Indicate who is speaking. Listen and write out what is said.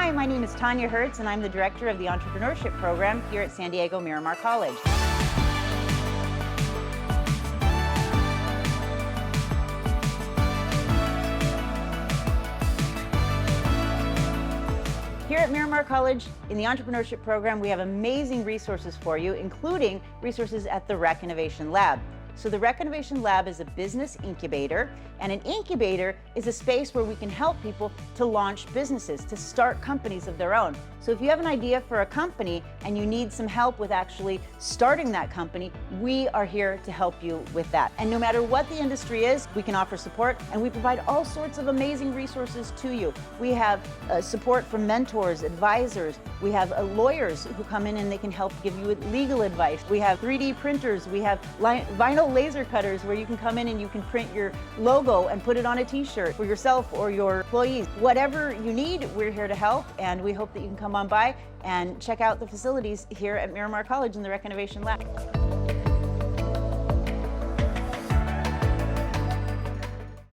Speaker 1: Hi, my name is Tanya Hertz, and I'm the director of the entrepreneurship program here at San Diego Miramar College. Here at Miramar College, in the entrepreneurship program, we have amazing resources for you, including resources at the Rec Innovation Lab. So the Rec Innovation Lab is a business incubator, and an incubator is a space where we can help people to launch businesses, to start companies of their own. So if you have an idea for a company and you need some help with actually starting that company, we are here to help you with that. And no matter what the industry is, we can offer support, and we provide all sorts of amazing resources to you. We have support from mentors, advisors. We have lawyers who come in and they can help give you legal advice. We have 3D printers. We have vinyl laser cutters where you can come in and you can print your logo and put it on a t-shirt for yourself or your employees. Whatever you need, we're here to help, and we hope that you can come on by and check out the facilities here at Miramar College in the Rec Innovation Lab.